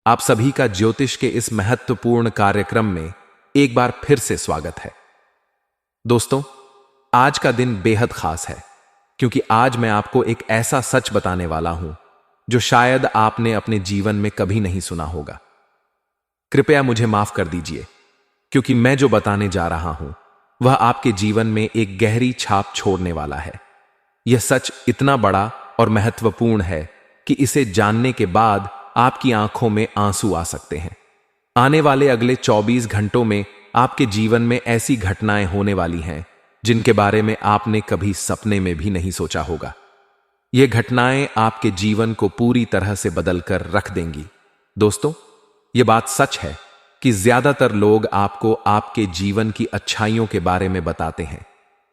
आप सभी का ज्योतिष के इस महत्वपूर्ण कार्यक्रम में एक बार फिर से स्वागत है। दोस्तों, आज का दिन बेहद खास है क्योंकि आज मैं आपको एक ऐसा सच बताने वाला हूं जो शायद आपने अपने जीवन में कभी नहीं सुना होगा। कृपया मुझे माफ कर दीजिए क्योंकि मैं जो बताने जा रहा हूं वह आपके जीवन में एक गहरी छाप छोड़ने वाला है। यह सच इतना बड़ा और महत्वपूर्ण है कि इसे जानने के बाद आपकी आंखों में आंसू आ सकते हैं। आने वाले अगले 24 घंटों में आपके जीवन में ऐसी घटनाएं होने वाली हैं जिनके बारे में आपने कभी सपने में भी नहीं सोचा होगा। ये घटनाएं आपके जीवन को पूरी तरह से बदल कर रख देंगी। दोस्तों, ये बात सच है कि ज्यादातर लोग आपको आपके जीवन की अच्छाइयों के बारे में बताते हैं।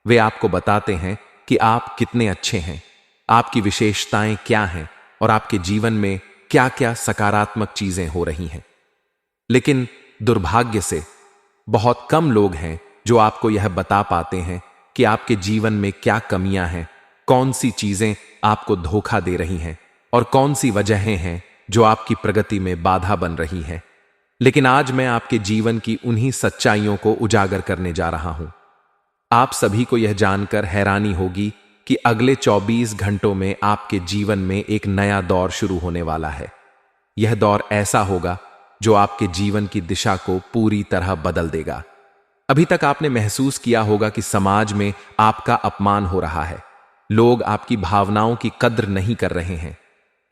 वे आपको बताते हैं कि आप कितने अच्छे हैं, आपकी विशेषताएं क्या हैं और आपके जीवन में क्या क्या सकारात्मक चीजें हो रही हैं। लेकिन दुर्भाग्य से बहुत कम लोग हैं जो आपको यह बता पाते हैं कि आपके जीवन में क्या कमियां हैं, कौन सी चीजें आपको धोखा दे रही हैं और कौन सी वजहें हैं जो आपकी प्रगति में बाधा बन रही हैं। लेकिन आज मैं आपके जीवन की उन्हीं सच्चाइयों को उजागर करने जा रहा हूं। आप सभी को यह जानकर हैरानी होगी कि अगले 24 घंटों में आपके जीवन में एक नया दौर शुरू होने वाला है। यह दौर ऐसा होगा जो आपके जीवन की दिशा को पूरी तरह बदल देगा। अभी तक आपने महसूस किया होगा कि समाज में आपका अपमान हो रहा है, लोग आपकी भावनाओं की कद्र नहीं कर रहे हैं।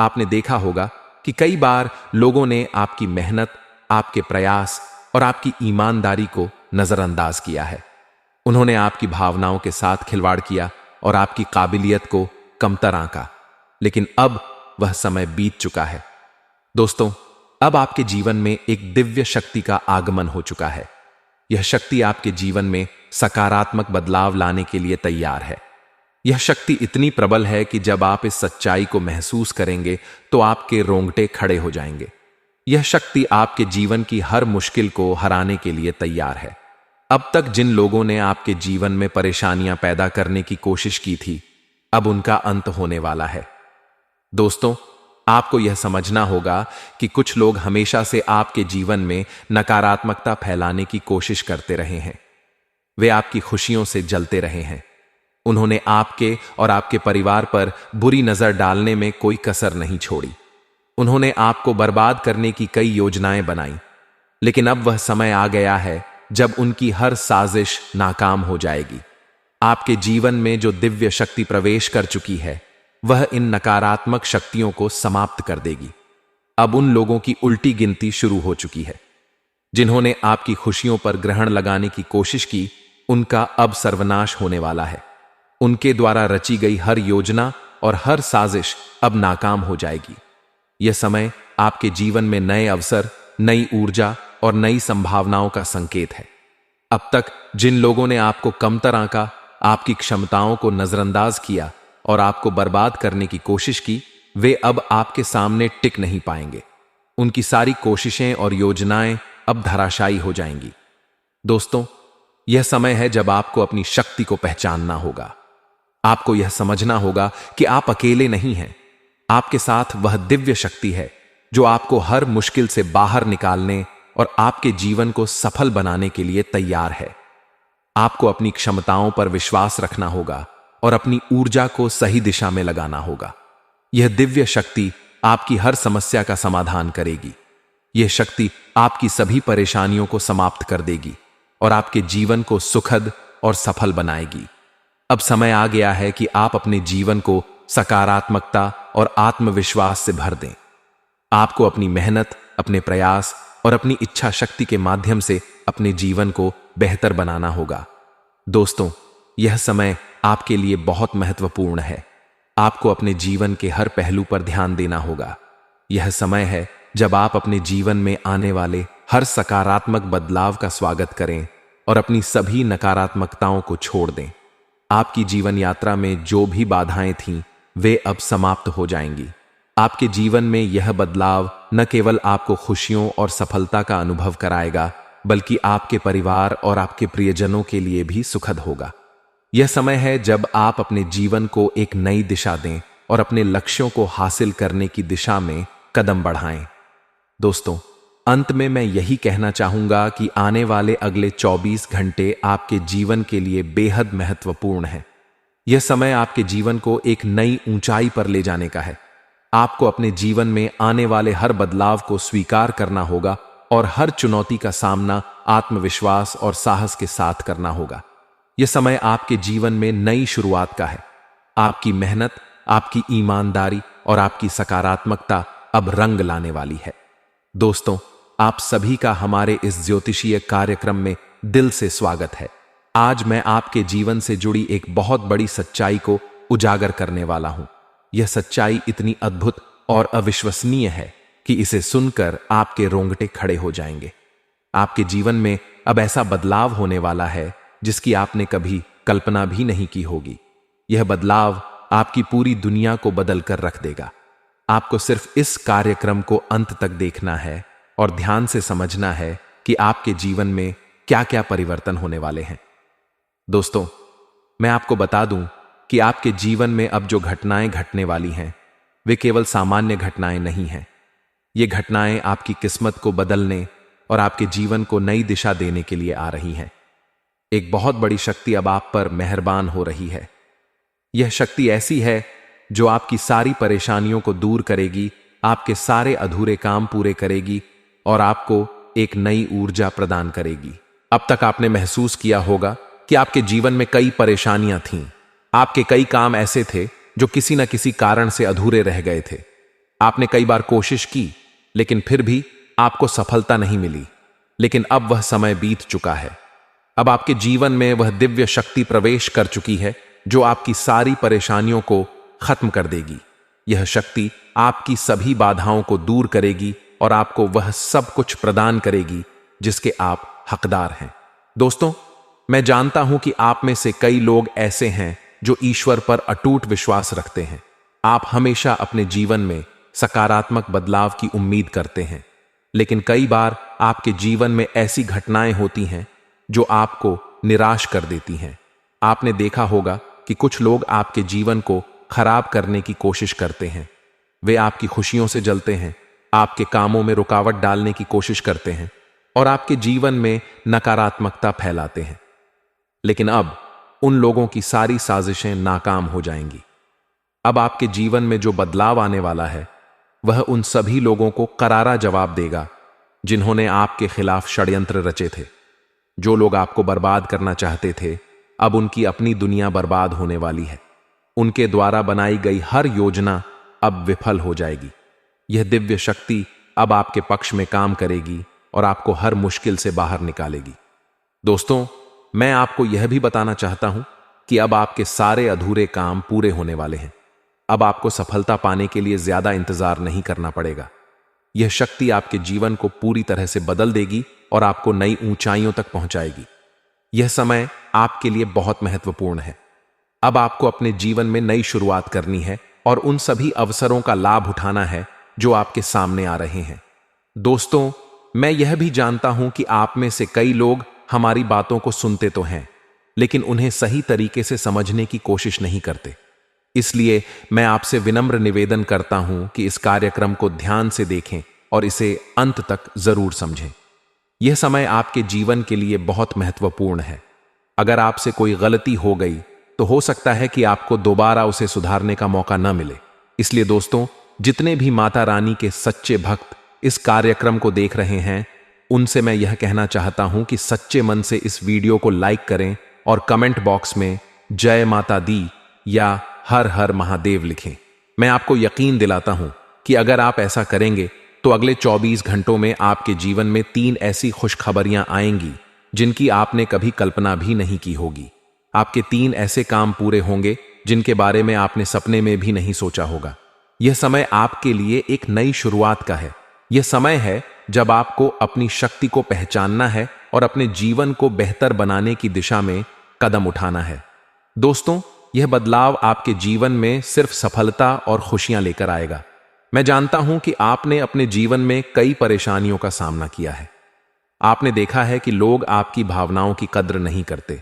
आपने देखा होगा कि कई बार लोगों ने आपकी मेहनत, आपके प्रयास और आपकी ईमानदारी को नजरअंदाज किया है। उन्होंने आपकी भावनाओं के साथ खिलवाड़ किया और आपकी काबिलियत को कमतर आंका। लेकिन अब वह समय बीत चुका है। दोस्तों, अब आपके जीवन में एक दिव्य शक्ति का आगमन हो चुका है। यह शक्ति आपके जीवन में सकारात्मक बदलाव लाने के लिए तैयार है। यह शक्ति इतनी प्रबल है कि जब आप इस सच्चाई को महसूस करेंगे तो आपके रोंगटे खड़े हो जाएंगे। यह शक्ति आपके जीवन की हर मुश्किल को हराने के लिए तैयार है। अब तक जिन लोगों ने आपके जीवन में परेशानियां पैदा करने की कोशिश की थी, अब उनका अंत होने वाला है। दोस्तों, आपको यह समझना होगा कि कुछ लोग हमेशा से आपके जीवन में नकारात्मकता फैलाने की कोशिश करते रहे हैं। वे आपकी खुशियों से जलते रहे हैं। उन्होंने आपके और आपके परिवार पर बुरी नजर डालने में कोई कसर नहीं छोड़ी। उन्होंने आपको बर्बाद करने की कई योजनाएं बनाई। लेकिन अब वह समय आ गया है जब उनकी हर साजिश नाकाम हो जाएगी। आपके जीवन में जो दिव्य शक्ति प्रवेश कर चुकी है वह इन नकारात्मक शक्तियों को समाप्त कर देगी। अब उन लोगों की उल्टी गिनती शुरू हो चुकी है जिन्होंने आपकी खुशियों पर ग्रहण लगाने की कोशिश की। उनका अब सर्वनाश होने वाला है। उनके द्वारा रची गई हर योजना और हर साजिश अब नाकाम हो जाएगी। यह समय आपके जीवन में नए अवसर, नई ऊर्जा और नई संभावनाओं का संकेत है। अब तक जिन लोगों ने आपको कमतर आंका, आपकी क्षमताओं को नजरअंदाज किया और आपको बर्बाद करने की कोशिश की, वे अब आपके सामने टिक नहीं पाएंगे। उनकी सारी कोशिशें और योजनाएं अब धराशायी हो जाएंगी। दोस्तों, यह समय है जब आपको अपनी शक्ति को पहचानना होगा। आपको यह समझना होगा कि आप अकेले नहीं हैं। आपके साथ वह दिव्य शक्ति है जो आपको हर मुश्किल से बाहर निकालने और आपके जीवन को सफल बनाने के लिए तैयार है। आपको अपनी क्षमताओं पर विश्वास रखना होगा और अपनी ऊर्जा को सही दिशा में लगाना होगा। यह दिव्य शक्ति आपकी हर समस्या का समाधान करेगी। यह शक्ति आपकी सभी परेशानियों को समाप्त कर देगी और आपके जीवन को सुखद और सफल बनाएगी। अब समय आ गया है कि आप अपने जीवन को सकारात्मकता और आत्मविश्वास से भर दें। आपको अपनी मेहनत, अपने प्रयास और अपनी इच्छा शक्ति के माध्यम से अपने जीवन को बेहतर बनाना होगा। दोस्तों, यह समय आपके लिए बहुत महत्वपूर्ण है। आपको अपने जीवन के हर पहलू पर ध्यान देना होगा। यह समय है जब आप अपने जीवन में आने वाले हर सकारात्मक बदलाव का स्वागत करें और अपनी सभी नकारात्मकताओं को छोड़ दें। आपकी जीवन यात्रा में जो भी बाधाएं थीं, वे अब समाप्त हो जाएंगी। आपके जीवन में यह बदलाव न केवल आपको खुशियों और सफलता का अनुभव कराएगा, बल्कि आपके परिवार और आपके प्रियजनों के लिए भी सुखद होगा। यह समय है जब आप अपने जीवन को एक नई दिशा दें और अपने लक्ष्यों को हासिल करने की दिशा में कदम बढ़ाएं। दोस्तों, अंत में मैं यही कहना चाहूंगा कि आने वाले अगले 24 घंटे आपके जीवन के लिए बेहद महत्वपूर्ण है। यह समय आपके जीवन को एक नई ऊंचाई पर ले जाने का है। आपको अपने जीवन में आने वाले हर बदलाव को स्वीकार करना होगा और हर चुनौती का सामना आत्मविश्वास और साहस के साथ करना होगा। यह समय आपके जीवन में नई शुरुआत का है। आपकी मेहनत, आपकी ईमानदारी और आपकी सकारात्मकता अब रंग लाने वाली है। दोस्तों, आप सभी का हमारे इस ज्योतिषीय कार्यक्रम में दिल से स्वागत है। आज मैं आपके जीवन से जुड़ी एक बहुत बड़ी सच्चाई को उजागर करने वाला हूं। यह सच्चाई इतनी अद्भुत और अविश्वसनीय है कि इसे सुनकर आपके रोंगटे खड़े हो जाएंगे। आपके जीवन में अब ऐसा बदलाव होने वाला है जिसकी आपने कभी कल्पना भी नहीं की होगी। यह बदलाव आपकी पूरी दुनिया को बदल कर रख देगा। आपको सिर्फ इस कार्यक्रम को अंत तक देखना है और ध्यान से समझना है कि आपके जीवन में क्या क्या परिवर्तन होने वाले हैं। दोस्तों, मैं आपको बता दूं कि आपके जीवन में अब जो घटनाएं घटने वाली हैं वे केवल सामान्य घटनाएं नहीं हैं। ये घटनाएं आपकी किस्मत को बदलने और आपके जीवन को नई दिशा देने के लिए आ रही हैं। एक बहुत बड़ी शक्ति अब आप पर मेहरबान हो रही है। यह शक्ति ऐसी है जो आपकी सारी परेशानियों को दूर करेगी, आपके सारे अधूरे काम पूरे करेगी और आपको एक नई ऊर्जा प्रदान करेगी। अब तक आपने महसूस किया होगा कि आपके जीवन में कई परेशानियां थीं। आपके कई काम ऐसे थे जो किसी न किसी कारण से अधूरे रह गए थे। आपने कई बार कोशिश की, लेकिन फिर भी आपको सफलता नहीं मिली। लेकिन अब वह समय बीत चुका है। अब आपके जीवन में वह दिव्य शक्ति प्रवेश कर चुकी है जो आपकी सारी परेशानियों को खत्म कर देगी। यह शक्ति आपकी सभी बाधाओं को दूर करेगी और आपको वह सब कुछ प्रदान करेगी जिसके आप हकदार हैं। दोस्तों, मैं जानता हूं कि आप में से कई लोग ऐसे हैं जो ईश्वर पर अटूट विश्वास रखते हैं। आप हमेशा अपने जीवन में सकारात्मक बदलाव की उम्मीद करते हैं, लेकिन कई बार आपके जीवन में ऐसी घटनाएं होती हैं जो आपको निराश कर देती हैं। आपने देखा होगा कि कुछ लोग आपके जीवन को खराब करने की कोशिश करते हैं। वे आपकी खुशियों से जलते हैं, आपके कामों में रुकावट डालने की कोशिश करते हैं और आपके जीवन में नकारात्मकता फैलाते हैं। लेकिन अब उन लोगों की सारी साजिशें नाकाम हो जाएंगी। अब आपके जीवन में जो बदलाव आने वाला है वह उन सभी लोगों को करारा जवाब देगा जिन्होंने आपके खिलाफ षड्यंत्र रचे थे। जो लोग आपको बर्बाद करना चाहते थे, अब उनकी अपनी दुनिया बर्बाद होने वाली है। उनके द्वारा बनाई गई हर योजना अब विफल हो जाएगी। यह दिव्य शक्ति अब आपके पक्ष में काम करेगी और आपको हर मुश्किल से बाहर निकालेगी। दोस्तों, मैं आपको यह भी बताना चाहता हूं कि अब आपके सारे अधूरे काम पूरे होने वाले हैं। अब आपको सफलता पाने के लिए ज्यादा इंतजार नहीं करना पड़ेगा। यह शक्ति आपके जीवन को पूरी तरह से बदल देगी और आपको नई ऊंचाइयों तक पहुंचाएगी। यह समय आपके लिए बहुत महत्वपूर्ण है। अब आपको अपने जीवन में नई शुरुआत करनी है और उन सभी अवसरों का लाभ उठाना है जो आपके सामने आ रहे हैं। दोस्तों, मैं यह भी जानता हूं कि आप में से कई लोग हमारी बातों को सुनते तो हैं, लेकिन उन्हें सही तरीके से समझने की कोशिश नहीं करते। इसलिए मैं आपसे विनम्र निवेदन करता हूं कि इस कार्यक्रम को ध्यान से देखें और इसे अंत तक जरूर समझें। यह समय आपके जीवन के लिए बहुत महत्वपूर्ण है। अगर आपसे कोई गलती हो गई तो हो सकता है कि आपको दोबारा उसे सुधारने का मौका न मिले। इसलिए दोस्तों, जितने भी माता रानी के सच्चे भक्त इस कार्यक्रम को देख रहे हैं, उनसे मैं यह कहना चाहता हूं कि सच्चे मन से इस वीडियो को लाइक करें और कमेंट बॉक्स में जय माता दी या हर हर महादेव लिखें। मैं आपको यकीन दिलाता हूं कि अगर आप ऐसा करेंगे तो अगले 24 घंटों में आपके जीवन में 3 ऐसी खुशखबरियां आएंगी जिनकी आपने कभी कल्पना भी नहीं की होगी। आपके 3 ऐसे काम पूरे होंगे जिनके बारे में आपने सपने में भी नहीं सोचा होगा। यह समय आपके लिए एक नई शुरुआत का है। यह समय है जब आपको अपनी शक्ति को पहचानना है और अपने जीवन को बेहतर बनाने की दिशा में कदम उठाना है। दोस्तों, यह बदलाव आपके जीवन में सिर्फ सफलता और खुशियां लेकर आएगा। मैं जानता हूं कि आपने अपने जीवन में कई परेशानियों का सामना किया है। आपने देखा है कि लोग आपकी भावनाओं की कद्र नहीं करते।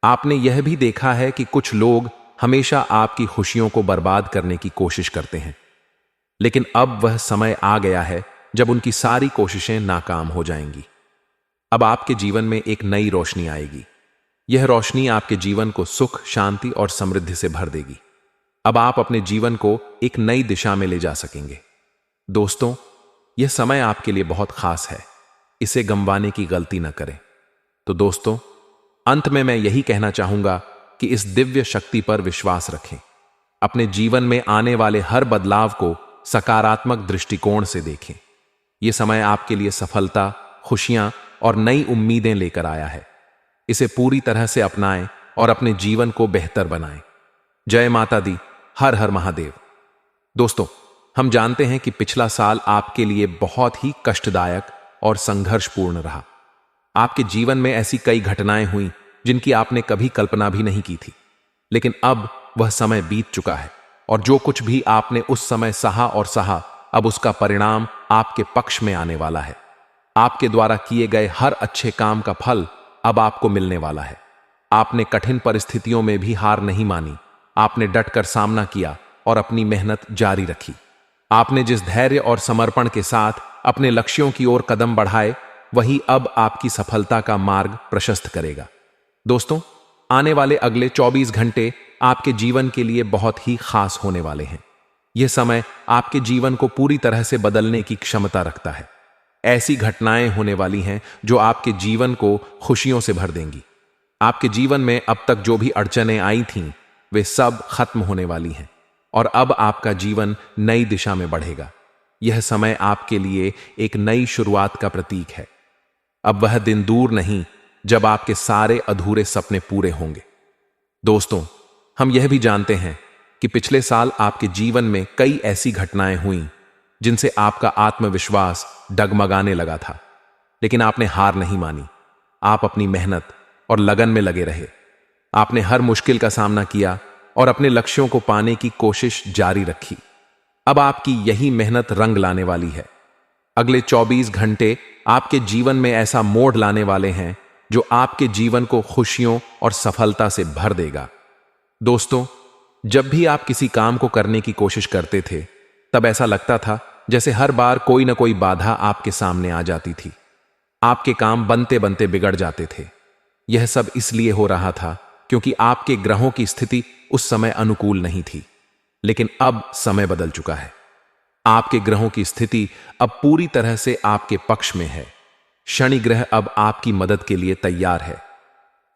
आपने यह भी देखा है कि कुछ लोग हमेशा आपकी खुशियों को बर्बाद करने की कोशिश करते हैं। लेकिन अब वह समय आ गया है जब उनकी सारी कोशिशें नाकाम हो जाएंगी। अब आपके जीवन में एक नई रोशनी आएगी। यह रोशनी आपके जीवन को सुख, शांति और समृद्धि से भर देगी। अब आप अपने जीवन को एक नई दिशा में ले जा सकेंगे। दोस्तों, यह समय आपके लिए बहुत खास है। इसे गंवाने की गलती न करें। तो दोस्तों, अंत में मैं यही कहना चाहूंगा कि इस दिव्य शक्ति पर विश्वास रखें। अपने जीवन में आने वाले हर बदलाव को सकारात्मक दृष्टिकोण से देखें। यह समय आपके लिए सफलता, खुशियां और नई उम्मीदें लेकर आया है। इसे पूरी तरह से अपनाएं और अपने जीवन को बेहतर बनाएं। जय माता दी। हर हर महादेव। दोस्तों, हम जानते हैं कि पिछला साल आपके लिए बहुत ही कष्टदायक और संघर्षपूर्ण रहा। आपके जीवन में ऐसी कई घटनाएं हुई जिनकी आपने कभी कल्पना भी नहीं की थी। लेकिन अब वह समय बीत चुका है और जो कुछ भी आपने उस समय सहा, अब उसका परिणाम आपके पक्ष में आने वाला है। आपके द्वारा किए गए हर अच्छे काम का फल अब आपको मिलने वाला है। आपने कठिन परिस्थितियों में भी हार नहीं मानी। आपने डटकर सामना किया और अपनी मेहनत जारी रखी। आपने जिस धैर्य और समर्पण के साथ अपने लक्ष्यों की ओर कदम बढ़ाए, वही अब आपकी सफलता का मार्ग प्रशस्त करेगा। दोस्तों, आने वाले अगले 24 घंटे आपके जीवन के लिए बहुत ही खास होने वाले हैं। यह समय आपके जीवन को पूरी तरह से बदलने की क्षमता रखता है। ऐसी घटनाएं होने वाली हैं जो आपके जीवन को खुशियों से भर देंगी। आपके जीवन में अब तक जो भी अड़चनें आई थीं, वे सब खत्म होने वाली हैं और अब आपका जीवन नई दिशा में बढ़ेगा। यह समय आपके लिए एक नई शुरुआत का प्रतीक है। अब वह दिन दूर नहीं जब आपके सारे अधूरे सपने पूरे होंगे। दोस्तों, हम यह भी जानते हैं कि पिछले साल आपके जीवन में कई ऐसी घटनाएं हुईं जिनसे आपका आत्मविश्वास डगमगाने लगा था, लेकिन आपने हार नहीं मानी। आप अपनी मेहनत और लगन में लगे रहे। आपने हर मुश्किल का सामना किया और अपने लक्ष्यों को पाने की कोशिश जारी रखी। अब आपकी यही मेहनत रंग लाने वाली है। अगले 24 घंटे आपके जीवन में ऐसा मोड़ लाने वाले हैं जो आपके जीवन को खुशियों और सफलता से भर देगा। दोस्तों, जब भी आप किसी काम को करने की कोशिश करते थे, तब ऐसा लगता था जैसे हर बार कोई ना कोई बाधा आपके सामने आ जाती थी। आपके काम बनते बनते बिगड़ जाते थे। यह सब इसलिए हो रहा था क्योंकि आपके ग्रहों की स्थिति उस समय अनुकूल नहीं थी। लेकिन अब समय बदल चुका है। आपके ग्रहों की स्थिति अब पूरी तरह से आपके पक्ष में है। शनि ग्रह अब आपकी मदद के लिए तैयार है।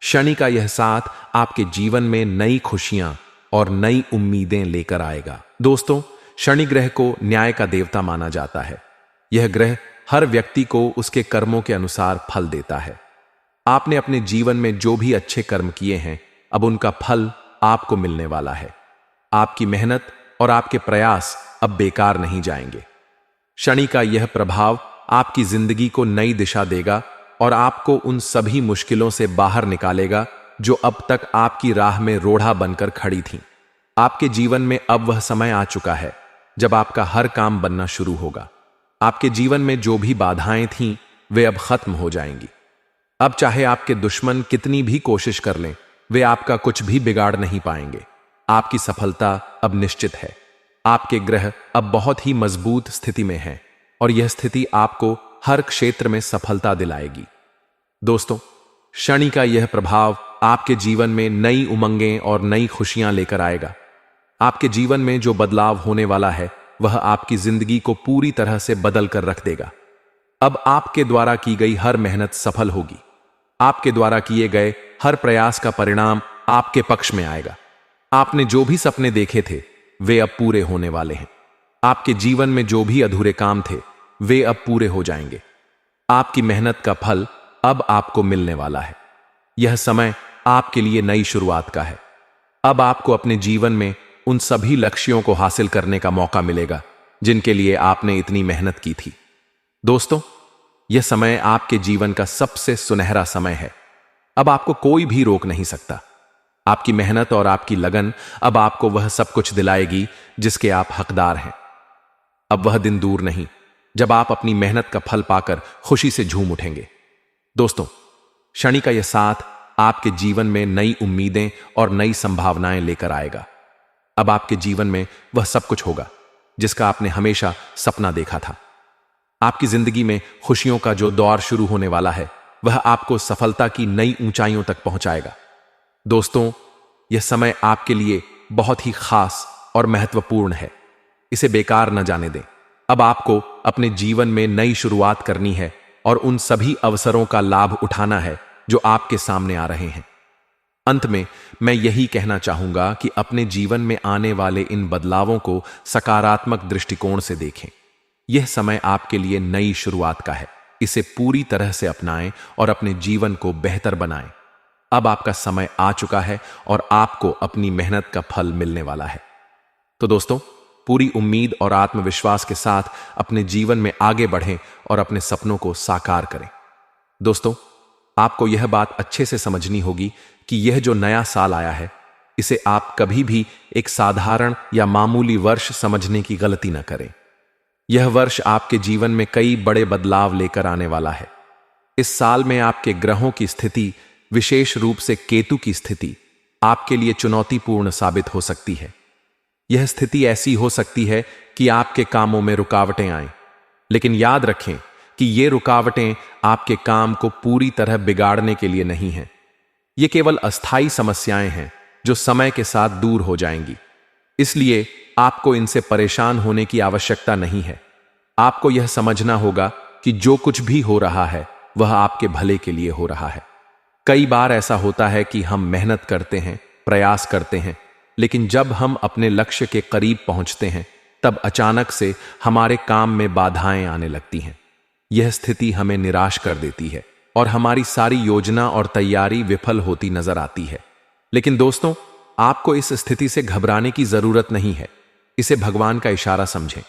शनि का यह साथ आपके जीवन में नई खुशियां और नई उम्मीदें लेकर आएगा। दोस्तों, शनि ग्रह को न्याय का देवता माना जाता है। यह ग्रह हर व्यक्ति को उसके कर्मों के अनुसार फल देता है। आपने अपने जीवन में जो भी अच्छे कर्म किए हैं, अब उनका फल आपको मिलने वाला है। आपकी मेहनत और आपके प्रयास अब बेकार नहीं जाएंगे। शनि का यह प्रभाव आपकी जिंदगी को नई दिशा देगा और आपको उन सभी मुश्किलों से बाहर निकालेगा जो अब तक आपकी राह में रोड़ा बनकर खड़ी थीं। आपके जीवन में अब वह समय आ चुका है जब आपका हर काम बनना शुरू होगा। आपके जीवन में जो भी बाधाएं थीं, वे अब खत्म हो जाएंगी। अब चाहे आपके दुश्मन कितनी भी कोशिश कर लें, वे आपका कुछ भी बिगाड़ नहीं पाएंगे। आपकी सफलता अब निश्चित है। आपके ग्रह अब बहुत ही मजबूत स्थिति में हैं और यह स्थिति आपको हर क्षेत्र में सफलता दिलाएगी। दोस्तों, शनि का यह प्रभाव आपके जीवन में नई उमंगें और नई खुशियां लेकर आएगा। आपके जीवन में जो बदलाव होने वाला है, वह आपकी जिंदगी को पूरी तरह से बदल कर रख देगा। अब आपके द्वारा की गई हर मेहनत सफल होगी। आपके द्वारा किए गए हर प्रयास का परिणाम आपके पक्ष में आएगा। आपने जो भी सपने देखे थे, वे अब पूरे होने वाले हैं। आपके जीवन में जो भी अधूरे काम थे, वे अब पूरे हो जाएंगे। आपकी मेहनत का फल अब आपको मिलने वाला है। यह समय आपके लिए नई शुरुआत का है। अब आपको अपने जीवन में उन सभी लक्ष्यों को हासिल करने का मौका मिलेगा जिनके लिए आपने इतनी मेहनत की थी। दोस्तों, यह समय आपके जीवन का सबसे सुनहरा समय है। अब आपको कोई भी रोक नहीं सकता। आपकी मेहनत और आपकी लगन अब आपको वह सब कुछ दिलाएगी जिसके आप हकदार हैं। अब वह दिन दूर नहीं जब आप अपनी मेहनत का फल पाकर खुशी से झूम उठेंगे। दोस्तों, शनि का यह साथ आपके जीवन में नई उम्मीदें और नई संभावनाएं लेकर आएगा। अब आपके जीवन में वह सब कुछ होगा जिसका आपने हमेशा सपना देखा था। आपकी जिंदगी में खुशियों का जो दौर शुरू होने वाला है वह आपको सफलता की नई ऊंचाइयों तक पहुंचाएगा। दोस्तों, यह समय आपके लिए बहुत ही खास और महत्वपूर्ण है। इसे बेकार न जाने दें। अब आपको अपने जीवन में नई शुरुआत करनी है और उन सभी अवसरों का लाभ उठाना है जो आपके सामने आ रहे हैं। अंत में मैं यही कहना चाहूंगा कि अपने जीवन में आने वाले इन बदलावों को सकारात्मक दृष्टिकोण से देखें। यह समय आपके लिए नई शुरुआत का है। इसे पूरी तरह से अपनाएं और अपने जीवन को बेहतर बनाएं। अब आपका समय आ चुका है और आपको अपनी मेहनत का फल मिलने वाला है। तो दोस्तों, पूरी उम्मीद और आत्मविश्वास के साथ अपने जीवन में आगे बढ़ें और अपने सपनों को साकार करें। दोस्तों, आपको यह बात अच्छे से समझनी होगी कि यह जो नया साल आया है, इसे आप कभी भी एक साधारण या मामूली वर्ष समझने की गलती न करें। यह वर्ष आपके जीवन में कई बड़े बदलाव लेकर आने वाला है। इस साल में आपके ग्रहों की स्थिति, विशेष रूप से केतु की स्थिति, आपके लिए चुनौतीपूर्ण साबित हो सकती है। यह स्थिति ऐसी हो सकती है कि आपके कामों में रुकावटें आएं, लेकिन याद रखें कि ये रुकावटें आपके काम को पूरी तरह बिगाड़ने के लिए नहीं हैं। ये केवल अस्थायी समस्याएं हैं जो समय के साथ दूर हो जाएंगी। इसलिए आपको इनसे परेशान होने की आवश्यकता नहीं है। आपको यह समझना होगा कि जो कुछ भी हो रहा है वह आपके भले के लिए हो रहा है। कई बार ऐसा होता है कि हम मेहनत करते हैं, प्रयास करते हैं, लेकिन जब हम अपने लक्ष्य के करीब पहुंचते हैं तब अचानक से हमारे काम में बाधाएं आने लगती हैं। यह स्थिति हमें निराश कर देती है और हमारी सारी योजना और तैयारी विफल होती नजर आती है। लेकिन दोस्तों, आपको इस स्थिति से घबराने की जरूरत नहीं है। इसे भगवान का इशारा समझें।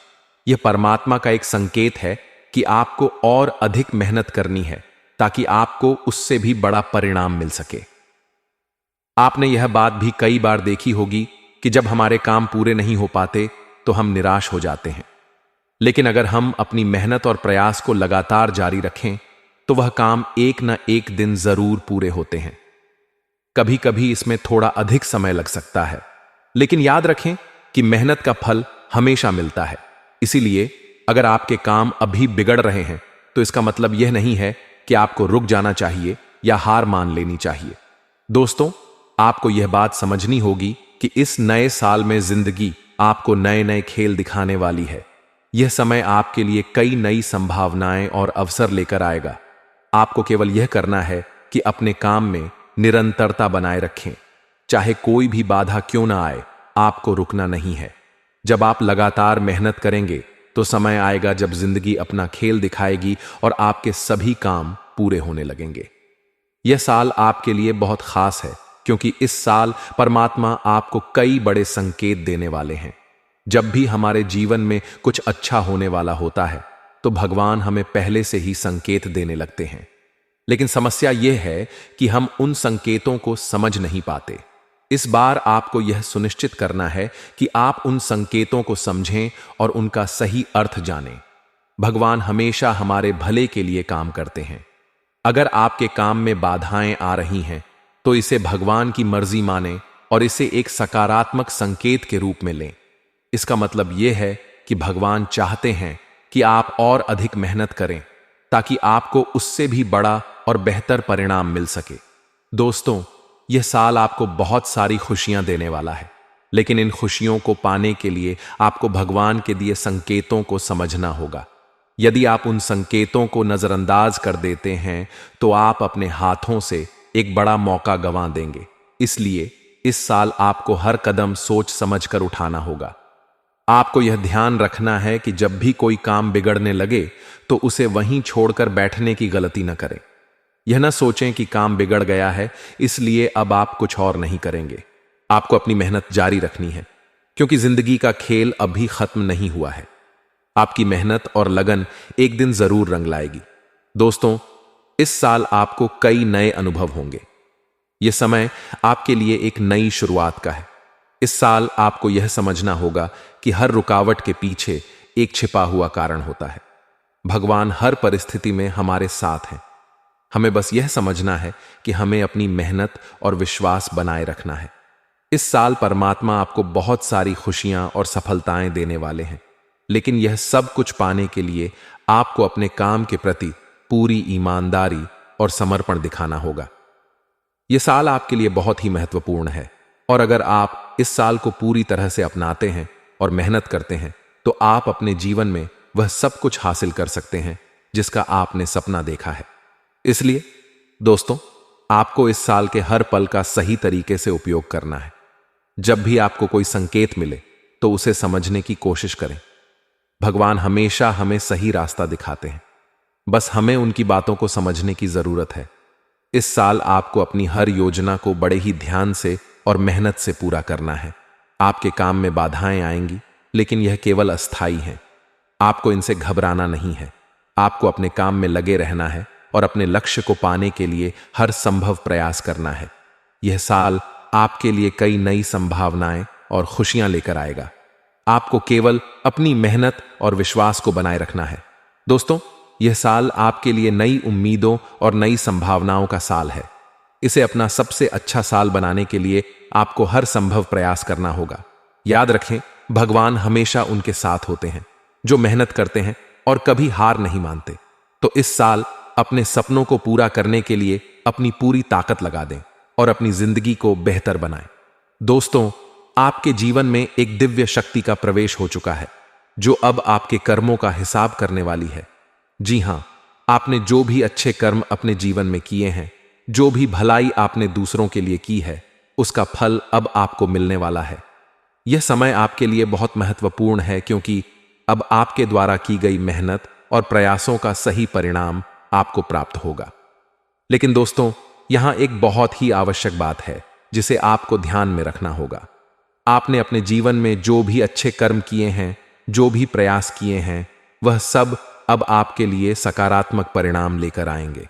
यह परमात्मा का एक संकेत है कि आपको और अधिक मेहनत करनी है ताकि आपको उससे भी बड़ा परिणाम मिल सके। आपने यह बात भी कई बार देखी होगी कि जब हमारे काम पूरे नहीं हो पाते तो हम निराश हो जाते हैं। लेकिन अगर हम अपनी मेहनत और प्रयास को लगातार जारी रखें तो वह काम एक न एक दिन जरूर पूरे होते हैं। कभी कभी इसमें थोड़ा अधिक समय लग सकता है, लेकिन याद रखें कि मेहनत का फल हमेशा मिलता है। इसीलिए अगर आपके काम अभी बिगड़ रहे हैं तो इसका मतलब यह नहीं है कि आपको रुक जाना चाहिए या हार मान लेनी चाहिए। दोस्तों, आपको यह बात समझनी होगी कि इस नए साल में जिंदगी आपको नए नए खेल दिखाने वाली है। यह समय आपके लिए कई नई संभावनाएं और अवसर लेकर आएगा। आपको केवल यह करना है कि अपने काम में निरंतरता बनाए रखें। चाहे कोई भी बाधा क्यों ना आए, आपको रुकना नहीं है। जब आप लगातार मेहनत करेंगे तो समय आएगा जब जिंदगी अपना खेल दिखाएगी और आपके सभी काम पूरे होने लगेंगे। यह साल आपके लिए बहुत खास है क्योंकि इस साल परमात्मा आपको कई बड़े संकेत देने वाले हैं। जब भी हमारे जीवन में कुछ अच्छा होने वाला होता है तो भगवान हमें पहले से ही संकेत देने लगते हैं। लेकिन समस्या यह है कि हम उन संकेतों को समझ नहीं पाते। इस बार आपको यह सुनिश्चित करना है कि आप उन संकेतों को समझें और उनका सही अर्थ जानें। भगवान हमेशा हमारे भले के लिए काम करते हैं। अगर आपके काम में बाधाएं आ रही हैं तो इसे भगवान की मर्जी मानें और इसे एक सकारात्मक संकेत के रूप में लें। इसका मतलब यह है कि भगवान चाहते हैं कि आप और अधिक मेहनत करें ताकि आपको उससे भी बड़ा और बेहतर परिणाम मिल सके। दोस्तों, यह साल आपको बहुत सारी खुशियां देने वाला है, लेकिन इन खुशियों को पाने के लिए आपको भगवान के दिए संकेतों को समझना होगा। यदि आप उन संकेतों को नजरअंदाज कर देते हैं तो आप अपने हाथों से एक बड़ा मौका गंवा देंगे। इसलिए इस साल आपको हर कदम सोच समझकर उठाना होगा। आपको यह ध्यान रखना है कि जब भी कोई काम बिगड़ने लगे तो उसे वहीं छोड़कर बैठने की गलती न करें। यह न सोचें कि काम बिगड़ गया है इसलिए अब आप कुछ और नहीं करेंगे। आपको अपनी मेहनत जारी रखनी है क्योंकि जिंदगी का खेल अभी खत्म नहीं हुआ है। आपकी मेहनत और लगन एक दिन जरूर रंग लाएगी। दोस्तों, इस साल आपको कई नए अनुभव होंगे। यह समय आपके लिए एक नई शुरुआत का है। इस साल आपको यह समझना होगा कि हर रुकावट के पीछे एक छिपा हुआ कारण होता है। भगवान हर परिस्थिति में हमारे साथ हैं। हमें बस यह समझना है कि हमें अपनी मेहनत और विश्वास बनाए रखना है। इस साल परमात्मा आपको बहुत सारी खुशियां और सफलताएं देने वाले हैं, लेकिन यह सब कुछ पाने के लिए आपको अपने काम के प्रति पूरी ईमानदारी और समर्पण दिखाना होगा। यह साल आपके लिए बहुत ही महत्वपूर्ण है और अगर आप इस साल को पूरी तरह से अपनाते हैं और मेहनत करते हैं तो आप अपने जीवन में वह सब कुछ हासिल कर सकते हैं जिसका आपने सपना देखा है। इसलिए दोस्तों, आपको इस साल के हर पल का सही तरीके से उपयोग करना है। जब भी आपको कोई संकेत मिले तो उसे समझने की कोशिश करें। भगवान हमेशा हमें सही रास्ता दिखाते हैं, बस हमें उनकी बातों को समझने की जरूरत है। इस साल आपको अपनी हर योजना को बड़े ही ध्यान से और मेहनत से पूरा करना है। आपके काम में बाधाएं आएंगी, लेकिन यह केवल अस्थाई हैं। आपको इनसे घबराना नहीं है। आपको अपने काम में लगे रहना है और अपने लक्ष्य को पाने के लिए हर संभव प्रयास करना है। यह साल आपके लिए कई नई संभावनाएं और खुशियां लेकर आएगा। आपको केवल अपनी मेहनत और विश्वास को बनाए रखना है। दोस्तों, यह साल आपके लिए नई उम्मीदों और नई संभावनाओं का साल है। इसे अपना सबसे अच्छा साल बनाने के लिए आपको हर संभव प्रयास करना होगा। याद रखें, भगवान हमेशा उनके साथ होते हैं जो मेहनत करते हैं और कभी हार नहीं मानते। तो इस साल अपने सपनों को पूरा करने के लिए अपनी पूरी ताकत लगा दें और अपनी जिंदगी को बेहतर बनाएं। दोस्तों, आपके जीवन में एक दिव्य शक्ति का प्रवेश हो चुका है जो अब आपके कर्मों का हिसाब करने वाली है। जी हां, आपने जो भी अच्छे कर्म अपने जीवन में किए हैं, जो भी भलाई आपने दूसरों के लिए की है, उसका फल अब आपको मिलने वाला है। यह समय आपके लिए बहुत महत्वपूर्ण है क्योंकि अब आपके द्वारा की गई मेहनत और प्रयासों का सही परिणाम आपको प्राप्त होगा। लेकिन दोस्तों, यहां एक बहुत ही आवश्यक बात है जिसे आपको ध्यान में रखना होगा। आपने अपने जीवन में जो भी अच्छे कर्म किए हैं, जो भी प्रयास किए हैं, वह सब अब आपके लिए सकारात्मक परिणाम लेकर आएंगे।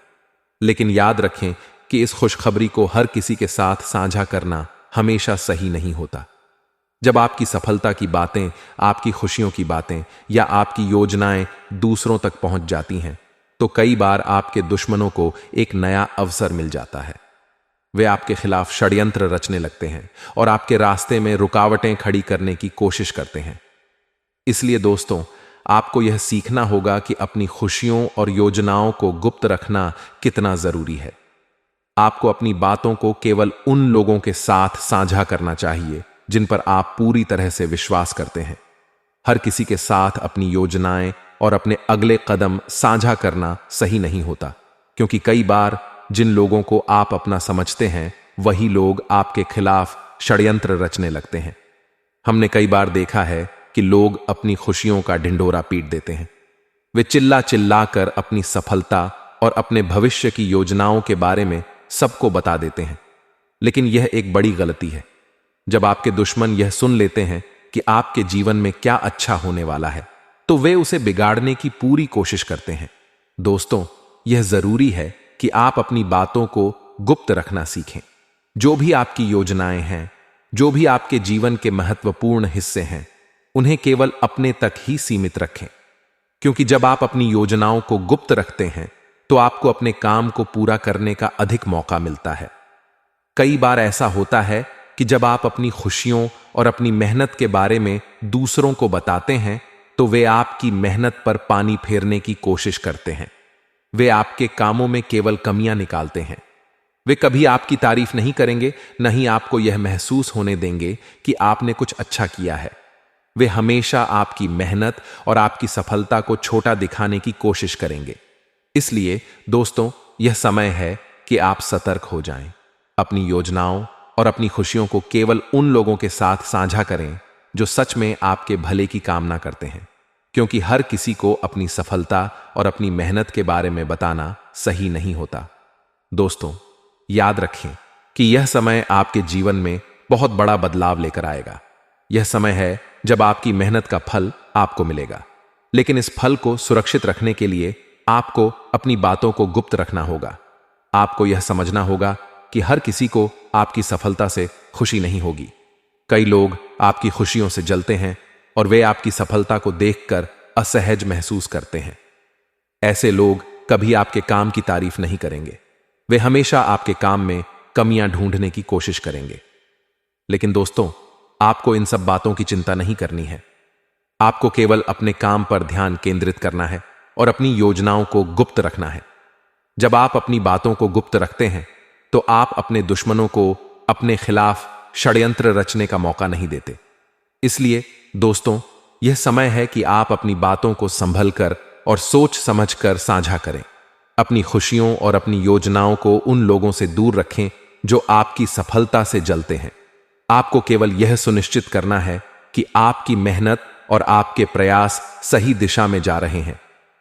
लेकिन याद रखें कि इस खुशखबरी को हर किसी के साथ साझा करना हमेशा सही नहीं होता। जब आपकी सफलता की बातें, आपकी खुशियों की बातें या आपकी योजनाएं दूसरों तक पहुंच जाती हैं, तो कई बार आपके दुश्मनों को एक नया अवसर मिल जाता है। वे आपके खिलाफ षड्यंत्र रचने लगते हैं और आपके रास्ते में रुकावटें खड़ी करने की कोशिश करते हैं। इसलिए दोस्तों, आपको यह सीखना होगा कि अपनी खुशियों और योजनाओं को गुप्त रखना कितना जरूरी है। आपको अपनी बातों को केवल उन लोगों के साथ साझा करना चाहिए जिन पर आप पूरी तरह से विश्वास करते हैं। हर किसी के साथ अपनी योजनाएं और अपने अगले कदम साझा करना सही नहीं होता, क्योंकि कई बार जिन लोगों को आप अपना समझते हैं, वही लोग आपके खिलाफ षड्यंत्र रचने लगते हैं। हमने कई बार देखा है कि लोग अपनी खुशियों का ढिंढोरा पीट देते हैं। वे चिल्ला चिल्ला कर अपनी सफलता और अपने भविष्य की योजनाओं के बारे में सबको बता देते हैं। लेकिन यह एक बड़ी गलती है। जब आपके दुश्मन यह सुन लेते हैं कि आपके जीवन में क्या अच्छा होने वाला है, तो वे उसे बिगाड़ने की पूरी कोशिश करते हैं। दोस्तों, यह जरूरी है कि आप अपनी बातों को गुप्त रखना सीखें। जो भी आपकी योजनाएं हैं, जो भी आपके जीवन के महत्वपूर्ण हिस्से हैं, उन्हें केवल अपने तक ही सीमित रखें, क्योंकि जब आप अपनी योजनाओं को गुप्त रखते हैं तो आपको अपने काम को पूरा करने का अधिक मौका मिलता है। कई बार ऐसा होता है कि जब आप अपनी खुशियों और अपनी मेहनत के बारे में दूसरों को बताते हैं तो वे आपकी मेहनत पर पानी फेरने की कोशिश करते हैं। वे आपके कामों में केवल कमियां निकालते हैं। वे कभी आपकी तारीफ नहीं करेंगे, न ही आपको यह महसूस होने देंगे कि आपने कुछ अच्छा किया है। वे हमेशा आपकी मेहनत और आपकी सफलता को छोटा दिखाने की कोशिश करेंगे। इसलिए दोस्तों, यह समय है कि आप सतर्क हो जाएं। अपनी योजनाओं और अपनी खुशियों को केवल उन लोगों के साथ साझा करें जो सच में आपके भले की कामना करते हैं, क्योंकि हर किसी को अपनी सफलता और अपनी मेहनत के बारे में बताना सही नहीं होता। दोस्तों, याद रखें कि यह समय आपके जीवन में बहुत बड़ा बदलाव लेकर आएगा। यह समय है जब आपकी मेहनत का फल आपको मिलेगा, लेकिन इस फल को सुरक्षित रखने के लिए आपको अपनी बातों को गुप्त रखना होगा। आपको यह समझना होगा कि हर किसी को आपकी सफलता से खुशी नहीं होगी। कई लोग आपकी खुशियों से जलते हैं और वे आपकी सफलता को देखकर असहज महसूस करते हैं। ऐसे लोग कभी आपके काम की तारीफ नहीं करेंगे। वे हमेशा आपके काम में कमियां ढूंढने की कोशिश करेंगे। लेकिन दोस्तों, आपको इन सब बातों की चिंता नहीं करनी है। आपको केवल अपने काम पर ध्यान केंद्रित करना है और अपनी योजनाओं को गुप्त रखना है। जब आप अपनी बातों को गुप्त रखते हैं तो आप अपने दुश्मनों को अपने खिलाफ षड्यंत्र रचने का मौका नहीं देते। इसलिए दोस्तों, यह समय है कि आप अपनी बातों को संभल कर और सोच समझकर साझा करें। अपनी खुशियों और अपनी योजनाओं को उन लोगों से दूर रखें जो आपकी सफलता से जलते हैं। आपको केवल यह सुनिश्चित करना है कि आपकी मेहनत और आपके प्रयास सही दिशा में जा रहे हैं।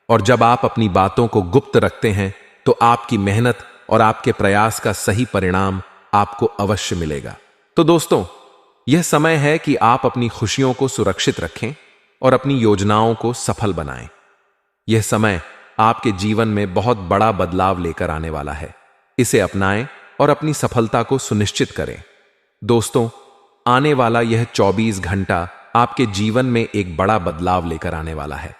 और जब आप अपनी बातों को गुप्त रखते हैं तो आपकी मेहनत और आपके प्रयास का सही परिणाम आपको अवश्य मिलेगा। तो दोस्तों, यह समय है कि आप अपनी खुशियों को सुरक्षित रखें और अपनी योजनाओं को सफल बनाएं। यह समय आपके जीवन में बहुत बड़ा बदलाव लेकर आने वाला है। इसे अपनाएं और अपनी सफलता को सुनिश्चित करें। दोस्तों, आने वाला यह 24 घंटा आपके जीवन में एक बड़ा बदलाव लेकर आने वाला है।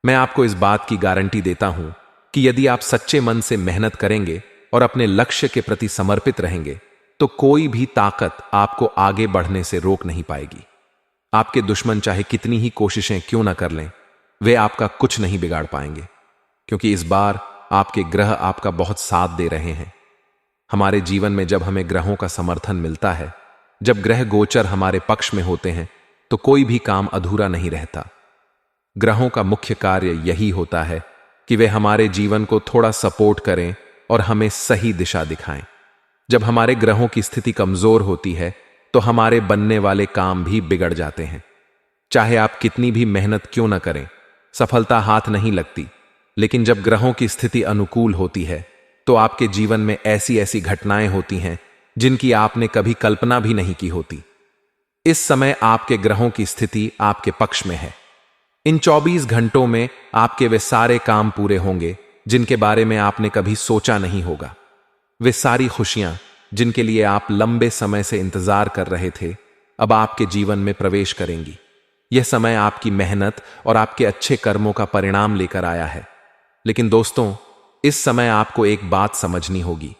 मैं आपको इस बात की गारंटी देता हूं कि यदि आप सच्चे मन से मेहनत करेंगे और अपने लक्ष्य के प्रति समर्पित रहेंगे तो कोई भी ताकत आपको आगे बढ़ने से रोक नहीं पाएगी। आपके दुश्मन चाहे कितनी ही कोशिशें क्यों न कर लें, वे आपका कुछ नहीं बिगाड़ पाएंगे, क्योंकि इस बार आपके ग्रह आपका बहुत साथ दे रहे हैं। हमारे जीवन में जब हमें ग्रहों का समर्थन मिलता है, जब ग्रह गोचर हमारे पक्ष में होते हैं, तो कोई भी काम अधूरा नहीं रहता। ग्रहों का मुख्य कार्य यही होता है कि वे हमारे जीवन को थोड़ा सपोर्ट करें और हमें सही दिशा दिखाएं। जब हमारे ग्रहों की स्थिति कमजोर होती है तो हमारे बनने वाले काम भी बिगड़ जाते हैं। चाहे आप कितनी भी मेहनत क्यों न करें, सफलता हाथ नहीं लगती। लेकिन जब ग्रहों की स्थिति अनुकूल होती है तो आपके जीवन में ऐसी ऐसी घटनाएं होती हैं जिनकी आपने कभी कल्पना भी नहीं की होती। इस समय आपके ग्रहों की स्थिति आपके पक्ष में है। इन 24 घंटों में आपके वे सारे काम पूरे होंगे जिनके बारे में आपने कभी सोचा नहीं होगा। वे सारी खुशियां जिनके लिए आप लंबे समय से इंतजार कर रहे थे, अब आपके जीवन में प्रवेश करेंगी। यह समय आपकी मेहनत और आपके अच्छे कर्मों का परिणाम लेकर आया है। लेकिन दोस्तों, इस समय आपको एक बात समझनी होगी।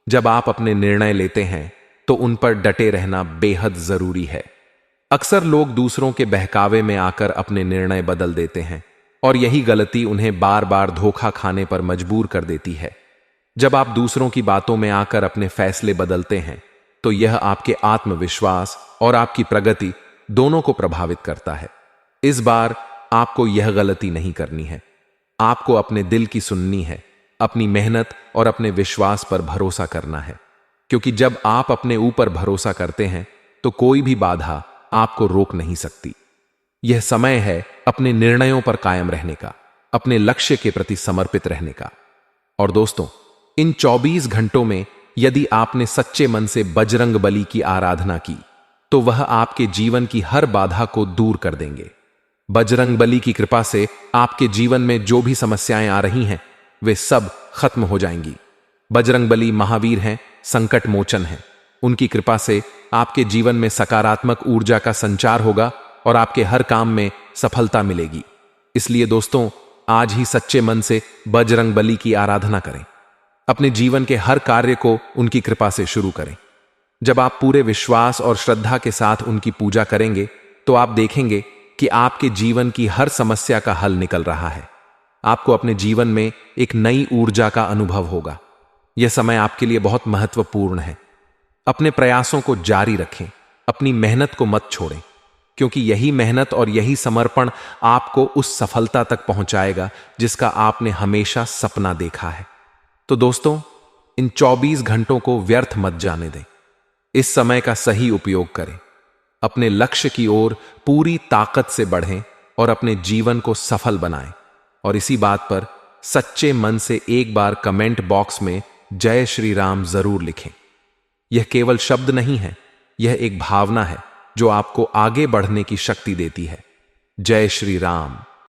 जब आप अपने निर्णय लेते हैं तो उन पर डटे रहना बेहद जरूरी है। अक्सर लोग दूसरों के बहकावे में आकर अपने निर्णय बदल देते हैं और यही गलती उन्हें बार बार धोखा खाने पर मजबूर कर देती है। जब आप दूसरों की बातों में आकर अपने फैसले बदलते हैं तो यह आपके आत्मविश्वास और आपकी प्रगति दोनों को प्रभावित करता है। इस बार आपको यह गलती नहीं करनी है। आपको अपने दिल की सुननी है, अपनी मेहनत और अपने विश्वास पर भरोसा करना है, क्योंकि जब आप अपने ऊपर भरोसा करते हैं तो कोई भी बाधा आपको रोक नहीं सकती। यह समय है अपने निर्णयों पर कायम रहने का, अपने लक्ष्य के प्रति समर्पित रहने का। और दोस्तों, इन 24 घंटों में यदि आपने सच्चे मन से बजरंग बली की आराधना की तो वह आपके जीवन की हर बाधा को दूर कर देंगे। बजरंग बली की कृपा से आपके जीवन में जो भी समस्याएं आ रही हैं वे सब खत्म हो जाएंगी। बजरंग बली महावीर हैं, संकट मोचन हैं। उनकी कृपा से आपके जीवन में सकारात्मक ऊर्जा का संचार होगा और आपके हर काम में सफलता मिलेगी। इसलिए दोस्तों, आज ही सच्चे मन से बजरंग बली की आराधना करें। अपने जीवन के हर कार्य को उनकी कृपा से शुरू करें। जब आप पूरे विश्वास और श्रद्धा के साथ उनकी पूजा करेंगे तो आप देखेंगे कि आपके जीवन की हर समस्या का हल निकल रहा है। आपको अपने जीवन में एक नई ऊर्जा का अनुभव होगा। यह समय आपके लिए बहुत महत्वपूर्ण है। अपने प्रयासों को जारी रखें, अपनी मेहनत को मत छोड़ें, क्योंकि यही मेहनत और यही समर्पण आपको उस सफलता तक पहुंचाएगा जिसका आपने हमेशा सपना देखा है। तो दोस्तों, इन 24 घंटों को व्यर्थ मत जाने दें। इस समय का सही उपयोग करें, अपने लक्ष्य की ओर पूरी ताकत से बढ़ें और अपने जीवन को सफल बनाएं। और इसी बात पर सच्चे मन से एक बार कमेंट बॉक्स में जय श्री राम जरूर लिखें। यह केवल शब्द नहीं है, यह एक भावना है जो आपको आगे बढ़ने की शक्ति देती है। जय श्री राम।